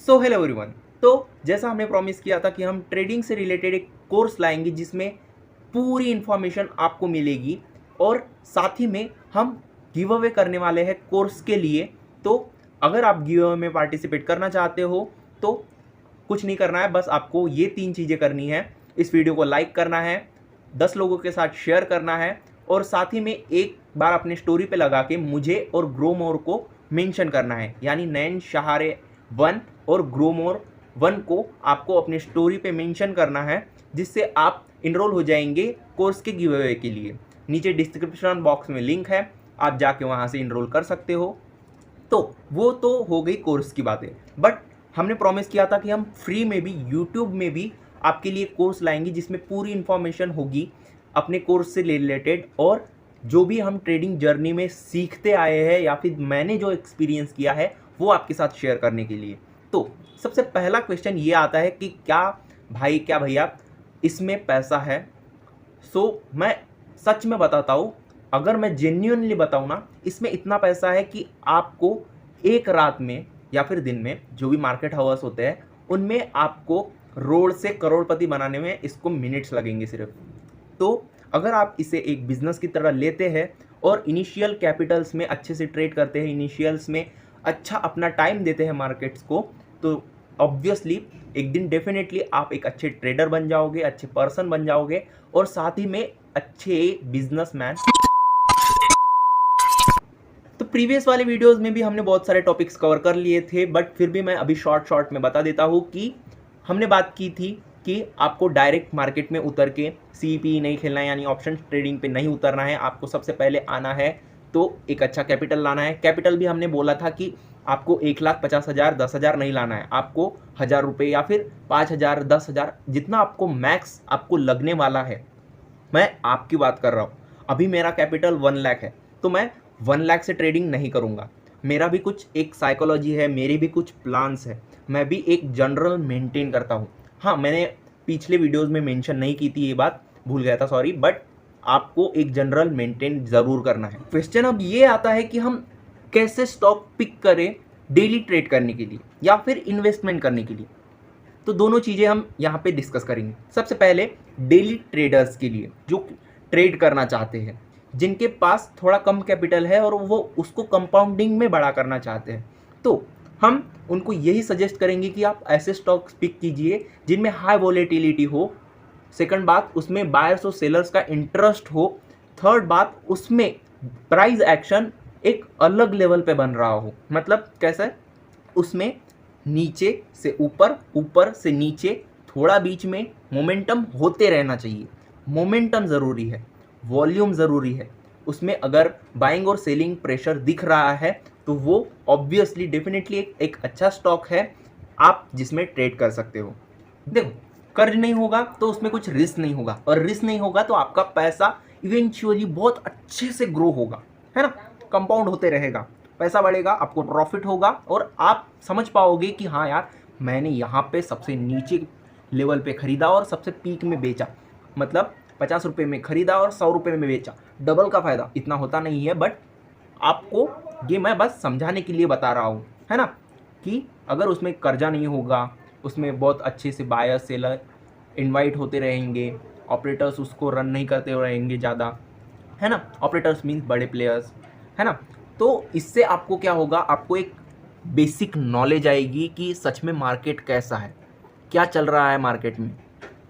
So hello everyone. तो जैसा हमने प्रॉमिस किया था कि हम ट्रेडिंग से रिलेटेड एक कोर्स लाएंगे जिसमें पूरी इन्फॉर्मेशन आपको मिलेगी और साथ ही में हम गिव अवे करने वाले हैं कोर्स के लिए। तो अगर आप गिव अवे में पार्टिसिपेट करना चाहते हो तो कुछ नहीं करना है, बस आपको ये 3 चीज़ें करनी है। इस वीडियो को लाइक करना है, 10 लोगों के साथ शेयर करना है और साथ ही में एक बार अपने स्टोरी पे लगा के मुझे और ग्रो मोर को मेंशन करना है। यानी नैन शहारे 1 और ग्रो मोर 1 को आपको अपने स्टोरी पे मेंशन करना है, जिससे आप इनरोल हो जाएंगे कोर्स के गिव अवे के लिए। नीचे डिस्क्रिप्शन बॉक्स में लिंक है, आप जाके वहाँ से इनरोल कर सकते हो। तो वो तो हो गई कोर्स की बातें, बट हमने प्रॉमिस किया था कि हम फ्री में भी यूट्यूब में भी आपके लिए कोर्स लाएंगे जिसमें पूरी इन्फॉर्मेशन होगी अपने कोर्स से रिलेटेड और जो भी हम ट्रेडिंग जर्नी में सीखते आए हैं या फिर मैंने जो एक्सपीरियंस किया है वो आपके साथ शेयर करने के लिए। तो सबसे पहला क्वेश्चन ये आता है कि क्या भैया इसमें पैसा है? मैं सच में बताता हूँ, अगर मैं जेन्युइनली बताऊँ ना, इसमें इतना पैसा है कि आपको एक रात में या फिर दिन में जो भी मार्केट हावर्स होते हैं उनमें आपको रोड से करोड़पति बनाने में इसको मिनट्स लगेंगे सिर्फ। तो अगर आप इसे एक बिजनेस की तरह लेते हैं और इनिशियल कैपिटल्स में अच्छे से ट्रेड करते हैं, इनिशियल्स में अच्छा अपना टाइम देते हैं मार्केट्स को, तो ऑब्वियसली एक दिन डेफिनेटली आप एक अच्छे ट्रेडर बन जाओगे, अच्छे पर्सन बन जाओगे और साथ ही में अच्छे बिजनेसमैन। तो प्रीवियस वाले वीडियोस में भी हमने बहुत सारे टॉपिक्स कवर कर लिए थे, बट फिर भी मैं अभी शॉर्ट में बता देता हूँ कि हमने बात की थी कि आपको डायरेक्ट मार्केट में उतर के CP नहीं खेलना है, यानी ऑप्शन ट्रेडिंग पे नहीं उतरना है। आपको सबसे पहले आना है तो एक अच्छा कैपिटल लाना है। कैपिटल भी हमने बोला था कि आपको 1,50,000 10,000 नहीं लाना है, आपको 1,000 रुपये या फिर 5,000 10,000 जितना आपको मैक्स आपको लगने वाला है। मैं आपकी बात कर रहा हूँ, अभी मेरा कैपिटल 1 लाख है तो मैं 1 लाख से ट्रेडिंग नहीं करूँगा। मेरा भी कुछ एक साइकोलॉजी है, मेरी भी कुछ प्लान्स है, मैं भी एक जनरल मेंटेन करता हूँ। हाँ, मैंने पिछले वीडियोस में मेंशन नहीं की थी, ये बात भूल गया था, सॉरी, बट आपको एक जनरल मेंटेन ज़रूर करना है। क्वेश्चन अब ये आता है कि हम कैसे स्टॉक पिक करें डेली ट्रेड करने के लिए या फिर इन्वेस्टमेंट करने के लिए। तो दोनों चीज़ें हम यहाँ पे डिस्कस करेंगे। सबसे पहले डेली ट्रेडर्स के लिए जो ट्रेड करना चाहते हैं, जिनके पास थोड़ा कम कैपिटल है और वो उसको कंपाउंडिंग में बड़ा करना चाहते हैं, तो हम उनको यही सजेस्ट करेंगे कि आप ऐसे स्टॉक्स पिक कीजिए जिनमें हाई वॉलेटिलिटी हो। सेकंड बात, उसमें बायर्स और सेलर्स का इंटरेस्ट हो। थर्ड बात, उसमें प्राइस एक्शन एक अलग लेवल पे बन रहा हो। मतलब कैसा है, उसमें नीचे से ऊपर, ऊपर से नीचे, थोड़ा बीच में मोमेंटम होते रहना चाहिए। मोमेंटम ज़रूरी है, वॉल्यूम ज़रूरी है। उसमें अगर बाइंग और सेलिंग प्रेशर दिख रहा है तो वो ऑब्वियसली डेफिनेटली एक अच्छा स्टॉक है आप जिसमें ट्रेड कर सकते हो। देखो, कर्ज नहीं होगा तो उसमें कुछ रिस्क नहीं होगा, और रिस्क नहीं होगा तो आपका पैसा इवेंचुअली बहुत अच्छे से ग्रो होगा, है ना, कंपाउंड होते रहेगा, पैसा बढ़ेगा, आपको प्रॉफिट होगा और आप समझ पाओगे कि हाँ यार, मैंने यहाँ पे सबसे नीचे लेवल पे ख़रीदा और सबसे पीक में बेचा। मतलब 50 रुपये में ख़रीदा और 100 रुपये में बेचा, डबल का फ़ायदा। इतना होता नहीं है, बट आपको ये मैं बस समझाने के लिए बता रहा हूँ, है ना, कि अगर उसमें कर्जा नहीं होगा, उसमें बहुत अच्छे से बायर सेलर इनवाइट होते रहेंगे, ऑपरेटर्स उसको रन नहीं करते रहेंगे ज़्यादा, है ना, ऑपरेटर्स मीन्स बड़े प्लेयर्स, है ना। तो इससे आपको क्या होगा, आपको एक बेसिक नॉलेज आएगी कि सच में मार्केट कैसा है, क्या चल रहा है मार्केट में।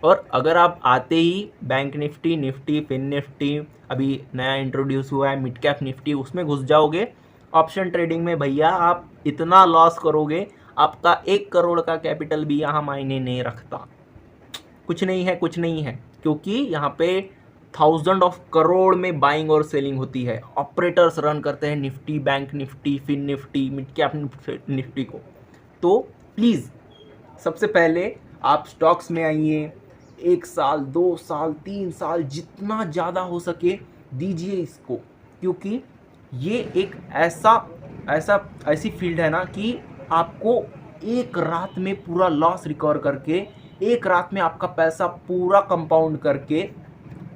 और अगर आप आते ही बैंक निफ्टी, फिन निफ्टी, अभी नया इंट्रोड्यूस हुआ है मिड कैप निफ्टी, उसमें घुस जाओगे ऑप्शन ट्रेडिंग में, भैया आप इतना लॉस करोगे, आपका 1 करोड़ का कैपिटल भी यहाँ मायने नहीं रखता। कुछ नहीं है, क्योंकि यहाँ पे 1000 ऑफ करोड़ में बाइंग और सेलिंग होती है। ऑपरेटर्स रन करते हैं Nifty, bank Nifty, fin Nifty, mid cap Nifty को। तो प्लीज़ सबसे पहले आप स्टॉक्स में आइए, 1 साल 2 साल 3 साल जितना ज़्यादा हो सके दीजिए इसको, क्योंकि ये एक ऐसी फील्ड है ना कि आपको एक रात में पूरा लॉस रिकवर करके, एक रात में आपका पैसा पूरा कंपाउंड करके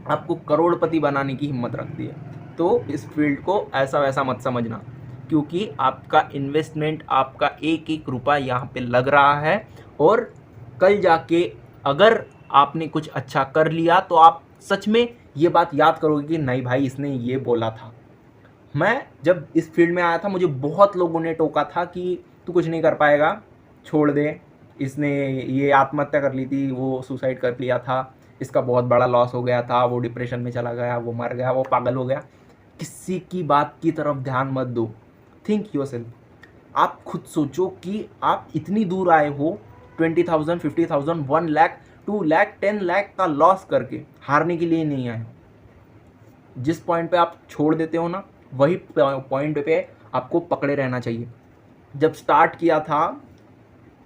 आपको करोड़पति बनाने की हिम्मत रखती है। तो इस फील्ड को ऐसा वैसा मत समझना। क्योंकि आपका इन्वेस्टमेंट, आपका एक एक रुपया यहाँ पे लग रहा है, और कल जाके अगर आपने कुछ अच्छा कर लिया तो आप सच में ये बात याद करोगे कि नहीं भाई इसने ये बोला था। मैं जब इस फील्ड में आया था मुझे बहुत लोगों ने टोका था कि तू कुछ नहीं कर पाएगा, छोड़ दे, इसने ये आत्महत्या कर ली थी, वो सुसाइड कर लिया था, इसका बहुत बड़ा लॉस हो गया था, वो डिप्रेशन में चला गया, वो मर गया, वो पागल हो गया। किसी की बात की तरफ ध्यान मत दो, थिंक योरसेल्फ। आप खुद सोचो कि आप इतनी दूर आए हो 20,000, 50,000, 1 लाख, 2 लाख, 10 लाख का लॉस करके, हारने के लिए नहीं आए। जिस पॉइंट पे आप छोड़ देते हो ना, वही पॉइंट पे आपको पकड़े रहना चाहिए। जब स्टार्ट किया था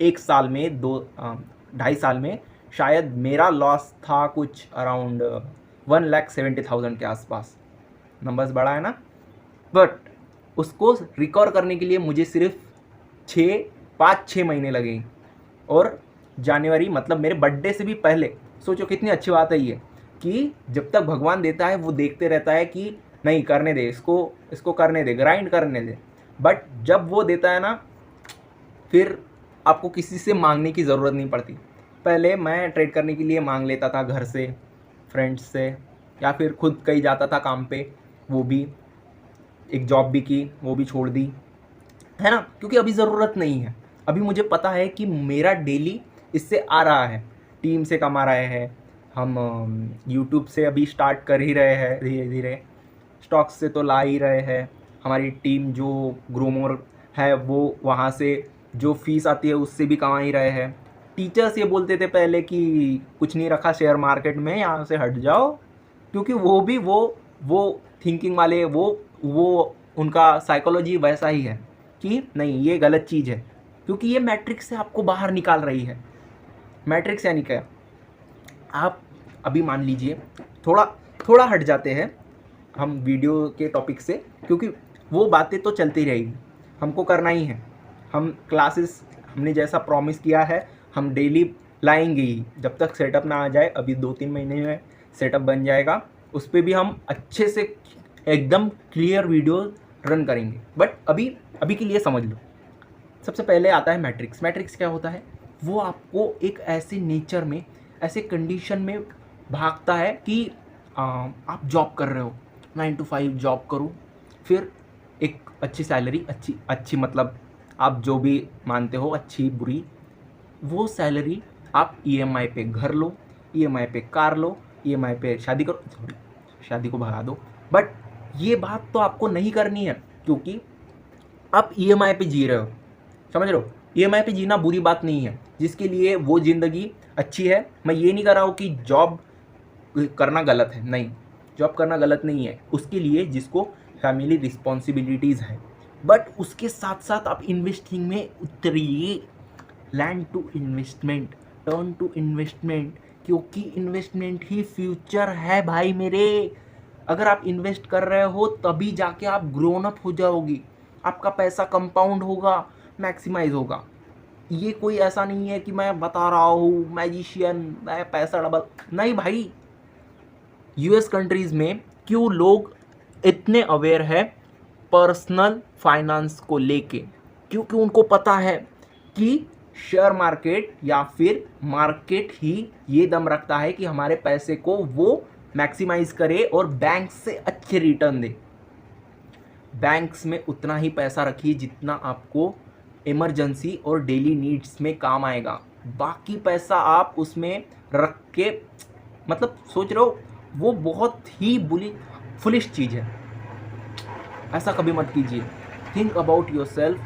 1 साल में, 2.5 साल में, शायद मेरा लॉस था कुछ अराउंड 1,70,000 के आसपास। नंबर्स बड़ा है ना, बट उसको रिकवर करने के लिए मुझे सिर्फ 5-6 महीने लगे। और जनवरी मतलब मेरे बर्थडे से भी पहले, सोचो कितनी अच्छी बात है ये, कि जब तक भगवान देता है वो देखते रहता है कि नहीं करने दे, इसको करने दे, ग्राइंड करने दे। बट जब वो देता है ना, फिर आपको किसी से मांगने की ज़रूरत नहीं पड़ती। पहले मैं ट्रेड करने के लिए मांग लेता था घर से, फ्रेंड्स से, या फिर खुद कहीं जाता था काम पे, वो भी एक जॉब भी की, वो भी छोड़ दी, है ना, क्योंकि अभी ज़रूरत नहीं है। अभी मुझे पता है कि मेरा डेली इससे आ रहा है, टीम से कमा रहे हैं हम, यूट्यूब से अभी स्टार्ट कर ही रहे हैं धीरे धीरे, स्टॉक्स से तो ला ही रहे हैं, हमारी टीम जो ग्रोमोर है वो वहाँ से जो फीस आती है उससे भी कमा ही रहे हैं। टीचर्स ये बोलते थे पहले कि कुछ नहीं रखा शेयर मार्केट में, यहाँ से हट जाओ, क्योंकि वो भी वो थिंकिंग वाले, वो उनका साइकोलॉजी वैसा ही है कि नहीं ये गलत चीज़ है, क्योंकि ये मैट्रिक्स से आपको बाहर निकाल रही है। मैट्रिक्स यानी क्या, आप अभी मान लीजिए थोड़ा हट जाते हैं हम वीडियो के टॉपिक से, क्योंकि वो बातें तो चलती रहेगी, हमको करना ही है। हम क्लासेस हमने जैसा प्रॉमिस किया है हम डेली लाएंगे ही, जब तक सेटअप ना आ जाए। अभी 2-3 महीने में सेटअप बन जाएगा, उस पर भी हम अच्छे से एकदम क्लियर वीडियो रन करेंगे। बट अभी के लिए समझ लो, सबसे पहले आता है मैट्रिक्स। मैट्रिक्स क्या होता है, वो आपको एक ऐसे नेचर में, ऐसे कंडीशन में भागता है कि आप जॉब कर रहे हो, 9 to 5 जॉब करो, फिर एक अच्छी सैलरी, अच्छी मतलब आप जो भी मानते हो अच्छी बुरी, वो सैलरी आप ईएमआई पे घर लो, ईएमआई पे कार लो, ईएमआई पे शादी करो, शादी को भगा दो। बट ये बात तो आपको नहीं करनी है, क्योंकि आप ईएमआई पे जी रहे हो, समझ रहे हो। ईएमआई पे जीना बुरी बात नहीं है, जिसके लिए वो ज़िंदगी अच्छी है। मैं ये नहीं कर रहा हूँ कि जॉब करना गलत है, नहीं, जॉब करना गलत नहीं है उसके लिए जिसको फैमिली रिस्पॉन्सिबिलिटीज़ है। बट उसके साथ साथ आप इन्वेस्टिंग में उतरिए, land to investment, turn to investment, क्योंकि इन्वेस्टमेंट ही फ्यूचर है भाई मेरे। अगर आप इन्वेस्ट कर रहे हो तभी जाके आप ग्रोन अप हो जाओगी, आपका पैसा कंपाउंड होगा, मैक्सिमाइज होगा। ये कोई ऐसा नहीं है कि मैं बता रहा हूँ मैजिशियन, मैं पैसा डबल, नहीं भाई। यूएस कंट्रीज़ में क्यों लोग इतने अवेयर है पर्सनल फाइनेंस को लेके, क्योंकि उनको पता है कि शेयर मार्केट या फिर मार्केट ही ये दम रखता है कि हमारे पैसे को वो मैक्सिमाइज करे और बैंक से अच्छे रिटर्न दे। बैंक्स में उतना ही पैसा रखिए जितना आपको इमरजेंसी और डेली नीड्स में काम आएगा, बाकी पैसा आप उसमें रख के, मतलब सोच रहे हो, वो बहुत ही फुलिश चीज़ है, ऐसा कभी मत कीजिए। Think about yourself,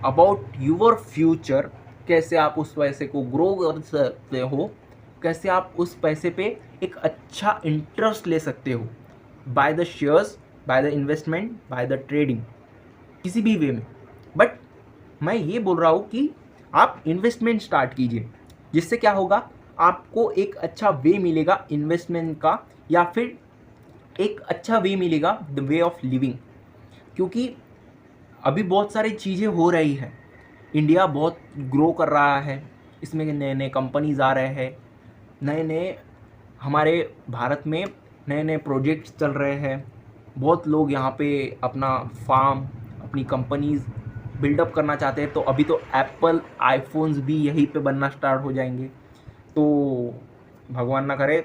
about your future, कैसे आप उस पैसे को ग्रो कर सकते हो, कैसे आप उस पैसे पे एक अच्छा इंटरेस्ट ले सकते हो, by the shares, by the investment, by the trading, किसी भी वे में। बट मैं ये बोल रहा हूँ कि आप इन्वेस्टमेंट स्टार्ट कीजिए, जिससे क्या होगा, आपको एक अच्छा वे मिलेगा इन्वेस्टमेंट का, या फिर एक अच्छा वे मिलेगा द वे ऑफ लिविंग। क्योंकि अभी बहुत सारी चीज़ें हो रही हैं, इंडिया बहुत ग्रो कर रहा है, इसमें नए नए कंपनीज आ रहे हैं, नए हमारे भारत में नए प्रोजेक्ट्स चल रहे हैं, बहुत लोग यहाँ पे अपना फार्म, अपनी कंपनीज बिल्डअप करना चाहते हैं, तो अभी तो एप्पल आईफोन्स भी यहीं पे बनना स्टार्ट हो जाएंगे। तो भगवान ना करे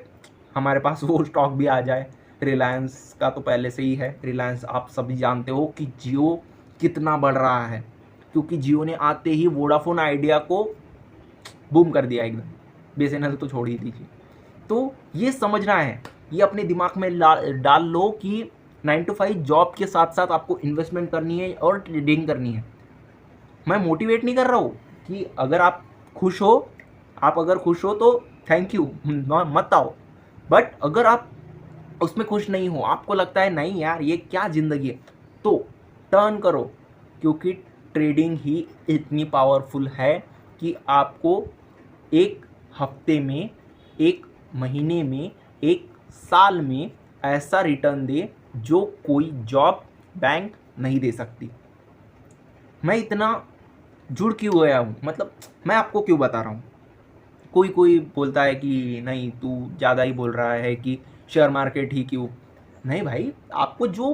हमारे पास वो स्टॉक भी आ जाए। रिलायंस का तो पहले से ही है। रिलायंस आप सभी जानते हो कि जियो कितना बढ़ रहा है, क्योंकि जियो ने आते ही वोडाफोन आइडिया को बूम कर दिया एकदम। बीएसएनएल तो छोड़ ही दीजिए। तो ये समझना है, ये अपने दिमाग में डाल लो कि 9 to 5 जॉब के साथ साथ आपको इन्वेस्टमेंट करनी है और ट्रेडिंग करनी है। मैं मोटिवेट नहीं कर रहा हूँ कि अगर आप खुश हो तो थैंक यू, मत आओ। बट अगर आप उसमें खुश नहीं हो, आपको लगता है नहीं यार ये क्या ज़िंदगी है, तो टर्न करो, क्योंकि ट्रेडिंग ही इतनी पावरफुल है कि आपको एक हफ्ते में, एक महीने में, एक साल में ऐसा रिटर्न दे जो कोई जॉब, बैंक नहीं दे सकती। मैं इतना जुड़ क्यों गया हूँ, मतलब मैं आपको क्यों बता रहा हूँ। कोई बोलता है कि नहीं तू ज़्यादा ही बोल रहा है कि शेयर मार्केट ही क्यों। नहीं भाई, आपको जो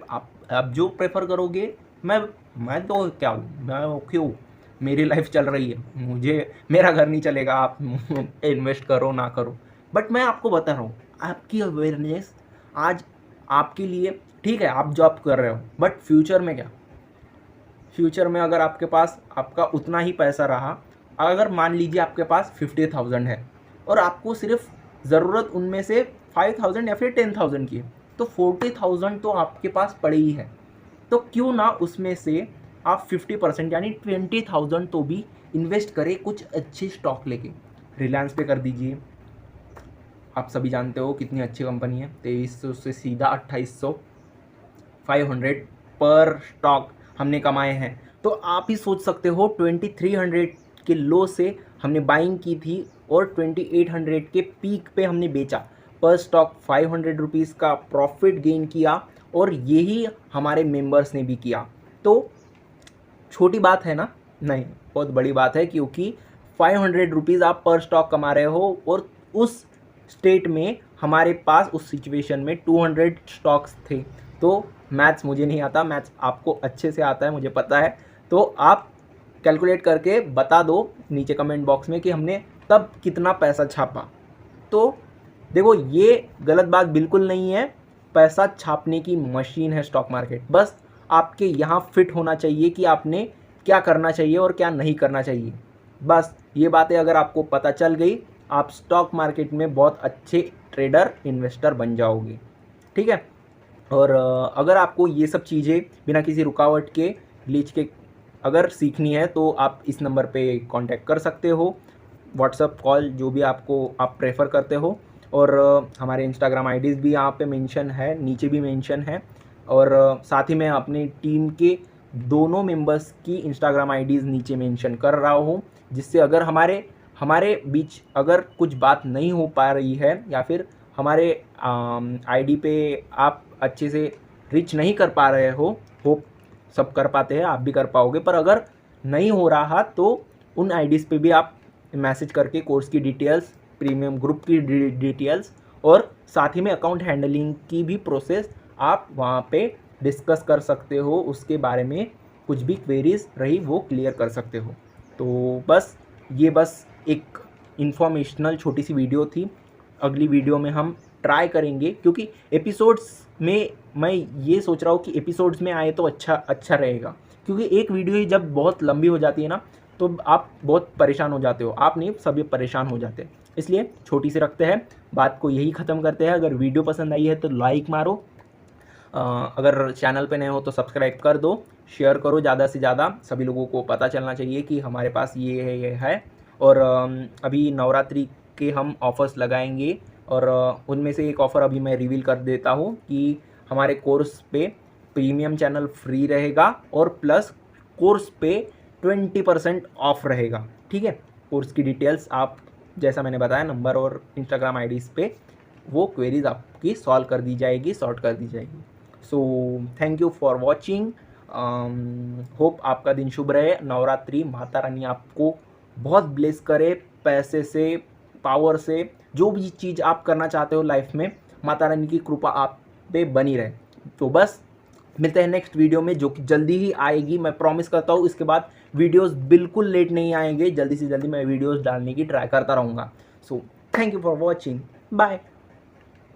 आप जो प्रेफर करोगे, मैं तो क्या हूँ, मैं ओके हूँ, मेरी लाइफ चल रही है, मुझे मेरा घर नहीं चलेगा, आप इन्वेस्ट करो ना करो। बट मैं आपको बता रहा हूँ, आपकी अवेयरनेस आज आपके लिए ठीक है, आप जॉब कर रहे हो, बट फ्यूचर में क्या, फ्यूचर में अगर आपके पास आपका उतना ही पैसा रहा, अगर मान लीजिए आपके पास 50,000 है और आपको सिर्फ ज़रूरत उनमें से 5,000 या फिर 10,000 की है, तो 40,000 तो आपके पास पड़े ही है। तो क्यों ना उसमें से आप 50% यानी 20,000 तो भी इन्वेस्ट करें कुछ अच्छे स्टॉक लेके। रिलायंस पे कर दीजिए, आप सभी जानते हो कितनी अच्छी कंपनी है। 2300 से सीधा 2800, 500 पर स्टॉक हमने कमाए हैं। तो आप ही सोच सकते हो 2300 के लो से हमने बाइंग की थी और 2800 के पीक पे हमने बेचा। पर स्टॉक 500 रुपीज़ का प्रॉफिट गेन किया, और यही हमारे मेंबर्स ने भी किया। तो छोटी बात है ना? नहीं, बहुत बड़ी बात है, क्योंकि 500 रुपीज़ आप पर स्टॉक कमा रहे हो, और उस स्टेट में हमारे पास उस सिचुएशन में 200 स्टॉक्स थे। तो मैथ्स मुझे नहीं आता, मैथ्स आपको अच्छे से आता है, मुझे पता है। तो आप कैलकुलेट करके बता दो नीचे कमेंट बॉक्स में कि हमने तब कितना पैसा छापा। तो देखो, ये गलत बात बिल्कुल नहीं है, पैसा छापने की मशीन है स्टॉक मार्केट। बस आपके यहाँ फिट होना चाहिए कि आपने क्या करना चाहिए और क्या नहीं करना चाहिए। बस ये बातें अगर आपको पता चल गई, आप स्टॉक मार्केट में बहुत अच्छे ट्रेडर, इन्वेस्टर बन जाओगे। ठीक है। और अगर आपको ये सब चीज़ें बिना किसी रुकावट के, ग्लिच के अगर सीखनी है, तो आप इस नंबर पे कांटेक्ट कर सकते हो, व्हाट्सअप, कॉल, जो भी आपको आप प्रेफर करते हो। और हमारे इंस्टाग्राम आईडीज़ भी यहाँ पे मेंशन है, नीचे भी मेंशन है। और साथ ही मैं अपनी टीम के दोनों मेंबर्स की इंस्टाग्राम आईडीज़ नीचे मेंशन कर रहा हूँ, जिससे अगर हमारे बीच अगर कुछ बात नहीं हो पा रही है, या फिर हमारे आईडी पे आप अच्छे से रीच नहीं कर पा रहे हो, होप सब कर पाते हैं, आप भी कर पाओगे, पर अगर नहीं हो रहा तो उन आईडीज़ पे भी आप मैसेज करके कोर्स की डिटेल्स, प्रीमियम ग्रुप की डिटेल्स, और साथ ही में अकाउंट हैंडलिंग की भी प्रोसेस आप वहाँ पे डिस्कस कर सकते हो। उसके बारे में कुछ भी क्वेरीज रही वो क्लियर कर सकते हो। तो बस ये एक इन्फॉर्मेशनल छोटी सी वीडियो थी। अगली वीडियो में हम ट्राई करेंगे, क्योंकि एपिसोड्स में मैं ये सोच रहा हूँ कि एपिसोड्स में आए तो अच्छा रहेगा, क्योंकि एक वीडियो ही जब बहुत लंबी हो जाती है ना, तो आप बहुत परेशान हो जाते हो। आप नहीं, सभी परेशान हो जाते हैं। इसलिए छोटी सी रखते हैं, बात को यही ख़त्म करते हैं। अगर वीडियो पसंद आई है तो लाइक मारो, अगर चैनल पे नए हो तो सब्सक्राइब कर दो, शेयर करो ज़्यादा से ज़्यादा, सभी लोगों को पता चलना चाहिए कि हमारे पास ये है। और अभी नवरात्रि के हम ऑफ़र्स लगाएंगे, और उनमें से एक ऑफ़र अभी मैं रिवील कर देता हूँ कि हमारे कोर्स पे प्रीमियम चैनल फ्री रहेगा, और प्लस कोर्स पे 20% ऑफ रहेगा। ठीक है। कोर्स की डिटेल्स आप, जैसा मैंने बताया, नंबर और इंस्टाग्राम आईडीज़ पे वो क्वेरीज आपकी सॉल्व कर दी जाएगी, सॉर्ट कर दी जाएगी। सो thank you for watching. Hope आपका दिन शुभ रहे। नवरात्रि माता रानी आपको बहुत ब्लेस करे, पैसे से, पावर से, जो भी चीज़ आप करना चाहते हो लाइफ में, माता रानी की कृपा आप पे बनी रहे। तो बस मिलते हैं नेक्स्ट वीडियो में, जो कि जल्दी ही आएगी, मैं प्रॉमिस करता हूँ। इसके बाद वीडियोस बिल्कुल लेट नहीं आएंगे, जल्दी से जल्दी मैं वीडियोस डालने की ट्राई करता रहूँगा। So thank you for watching, bye.